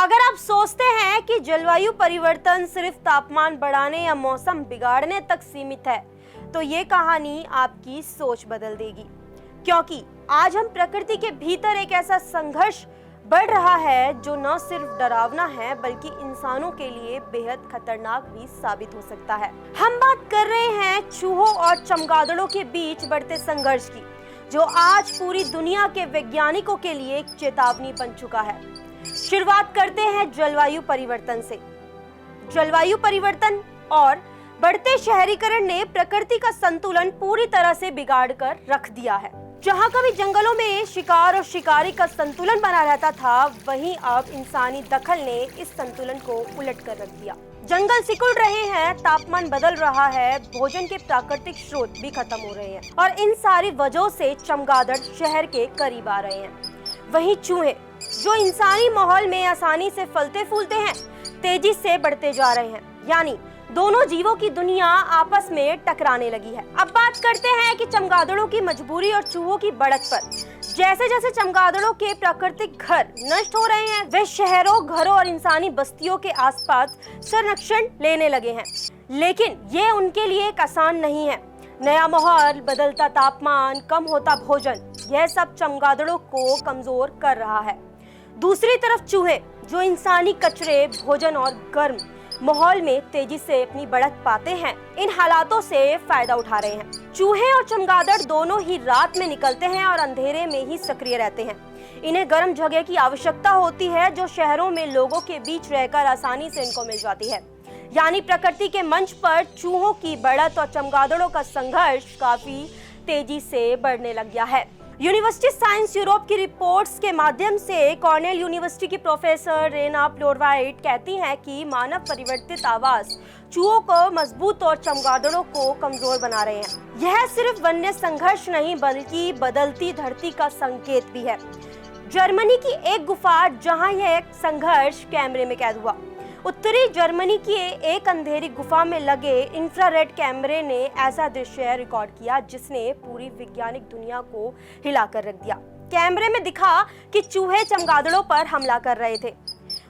अगर आप सोचते हैं कि जलवायु परिवर्तन सिर्फ तापमान बढ़ाने या मौसम बिगाड़ने तक सीमित है, तो ये कहानी आपकी सोच बदल देगी। क्योंकि आज हम प्रकृति के भीतर एक ऐसा संघर्ष बढ़ रहा है जो न सिर्फ डरावना है बल्कि इंसानों के लिए बेहद खतरनाक भी साबित हो सकता है। हम बात कर रहे हैं चूहों और चमगादड़ों के बीच बढ़ते संघर्ष की, जो आज पूरी दुनिया के वैज्ञानिकों के लिए एक चेतावनी बन चुका है। शुरुआत करते हैं जलवायु परिवर्तन से। जलवायु परिवर्तन और बढ़ते शहरीकरण ने प्रकृति का संतुलन पूरी तरह से बिगाड़ कर रख दिया है। जहां कभी जंगलों में शिकार और शिकारी का संतुलन बना रहता था, वहीं अब इंसानी दखल ने इस संतुलन को उलट कर रख दिया। जंगल सिकुड़ रहे हैं, तापमान बदल रहा है, भोजन के प्राकृतिक स्रोत भी खत्म हो रहे हैं और इन सारी वजहों से चमगादड़ शहर के करीब आ रहे हैं। वहीं चूहे, जो इंसानी माहौल में आसानी से फलते फूलते हैं, तेजी से बढ़ते जा रहे हैं। यानी दोनों जीवों की दुनिया आपस में टकराने लगी है। अब बात करते हैं कि चमगादड़ों की मजबूरी और चूहों की बढ़त पर। जैसे जैसे चमगादड़ों के प्राकृतिक घर नष्ट हो रहे हैं, वे शहरों, घरों और इंसानी बस्तियों के आसपास संरक्षण लेने लगे हैं। लेकिन ये उनके लिए एक आसान नहीं है। नया माहौल, बदलता तापमान, कम होता भोजन, यह सब चमगादड़ों को कमजोर कर रहा है। दूसरी तरफ चूहे, जो इंसानी कचरे, भोजन और गर्म माहौल में तेजी से अपनी बढ़त पाते हैं, इन हालातों से फायदा उठा रहे हैं। चूहे और चमगादड़ दोनों ही रात में निकलते हैं और अंधेरे में ही सक्रिय रहते हैं। इन्हें गर्म जगह की आवश्यकता होती है, जो शहरों में लोगों के बीच रहकर आसानी से इनको मिल जाती है। यानी प्रकृति के मंच पर चूहों की बढ़त और चमगादड़ों का संघर्ष काफी तेजी से बढ़ने लग गया है। यूनिवर्सिटी साइंस यूरोप की रिपोर्ट्स के माध्यम से कॉर्नेल यूनिवर्सिटी की प्रोफेसर रेना प्लोरवाइट कहती हैं कि मानव परिवर्तित आवास चूहों को मजबूत और चमगादड़ों को कमजोर बना रहे हैं। यह सिर्फ वन्य संघर्ष नहीं बल्कि बदलती धरती का संकेत भी है। जर्मनी की एक गुफा, जहां यह संघर्ष कैमरे में कैद हुआ। उत्तरी जर्मनी की एक अंधेरी गुफा में लगे इंफ्रारेड कैमरे ने ऐसा दृश्य रिकॉर्ड किया जिसने पूरी वैज्ञानिक दुनिया को हिलाकर रख दिया। कैमरे में दिखा कि चूहे चमगादड़ों पर हमला कर रहे थे,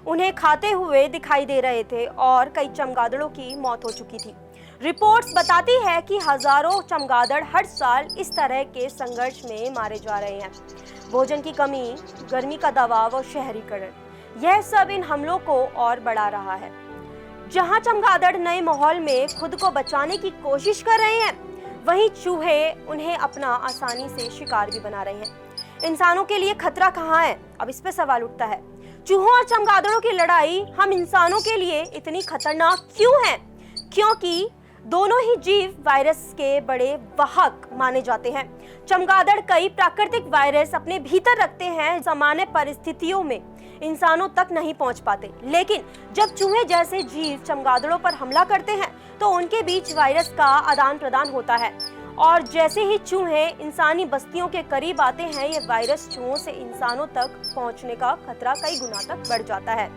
उन्हें खाते हुए दिखाई दे रहे थे और कई चमगादड़ों की मौत हो चुकी थी। रिपोर्ट्स बताती है कि हजारों चमगादड़ हर साल इस तरह के संघर्ष में मारे जा रहे हैं। भोजन की कमी, गर्मी का दबाव और शहरीकरण, यह सब इन हमलों को और बढ़ा रहा है। जहां चमगादड़ नए माहौल में खुद को बचाने की कोशिश कर रहे हैं, वहीं चूहे उन्हें अपना आसानी से शिकार भी बना रहे हैं। इंसानों के लिए खतरा कहाँ है? अब इस पे सवाल उठता है। चूहों और चमगादड़ों की लड़ाई हम इंसानों के लिए इतनी खतरनाक क्यों है? क्योंकि दोनों ही जीव वायरस के बड़े वाहक माने जाते हैं। चमगादड़ कई प्राकृतिक वायरस अपने भीतर रखते हैं, सामान्य परिस्थितियों में इंसानों तक नहीं पहुंच पाते। लेकिन जब चूहे जैसे जीव चमगादड़ों पर हमला करते हैं, तो उनके बीच वायरस का आदान प्रदान होता है और जैसे ही चूहे इंसानी बस्तियों के करीब आते हैं, ये वायरस चूहों से इंसानों तक पहुंचने का खतरा कई गुना तक बढ़ जाता है।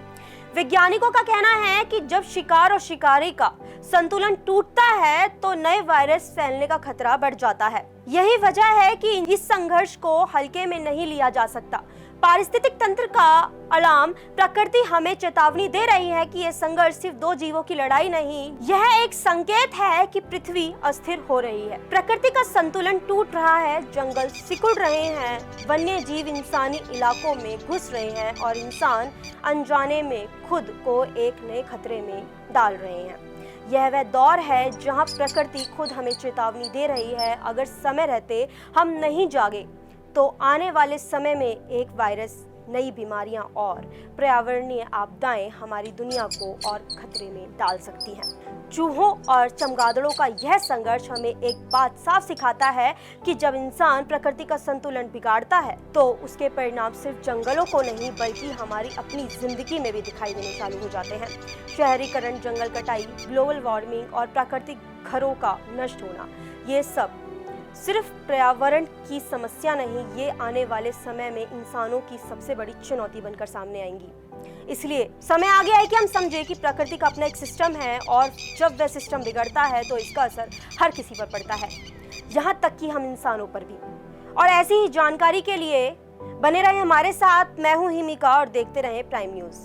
वैज्ञानिकों का कहना है कि जब शिकार और शिकारी का संतुलन टूटता है, तो नए वायरस फैलने का खतरा बढ़ जाता है। यही वजह है कि इस संघर्ष को हल्के में नहीं लिया जा सकता। पारिस्थितिक तंत्र का अलार्म, प्रकृति हमें चेतावनी दे रही है कि यह संघर्ष सिर्फ दो जीवों की लड़ाई नहीं, यह एक संकेत है कि पृथ्वी अस्थिर हो रही है। प्रकृति का संतुलन टूट रहा है, जंगल सिकुड़ रहे हैं, वन्य जीव इंसानी इलाकों में घुस रहे हैं और इंसान अनजाने में खुद को एक नए खतरे में डाल रहे हैं। यह वह दौर है जहां प्रकृति खुद हमें चेतावनी दे रही है, अगर समय रहते हम नहीं जागे तो आने वाले समय में एक वायरस, नई बीमारियां और पर्यावरणीय आपदाएं हमारी दुनिया को और खतरे में डाल सकती हैं। चूहों और चमगादड़ों का यह संघर्ष हमें एक बात साफ सिखाता है कि जब इंसान प्रकृति का संतुलन बिगाड़ता है, तो उसके परिणाम सिर्फ जंगलों को नहीं बल्कि हमारी अपनी जिंदगी में भी दिखाई देने चालू हो जाते हैं। शहरीकरण, जंगल कटाई, ग्लोबल वार्मिंग और प्राकृतिक घरों का नष्ट होना, ये सब सिर्फ पर्यावरण की समस्या नहीं, ये आने वाले समय में इंसानों की सबसे बड़ी चुनौती बनकर सामने आएंगी। इसलिए समय आ गया है कि हम समझें कि प्रकृति का अपना एक सिस्टम है और जब वह सिस्टम बिगड़ता है तो इसका असर हर किसी पर पड़ता है, यहाँ तक कि हम इंसानों पर भी। और ऐसी ही जानकारी के लिए बने रहे हमारे साथ। मैं हूँ हिमिका और देखते रहे प्राइम न्यूज़।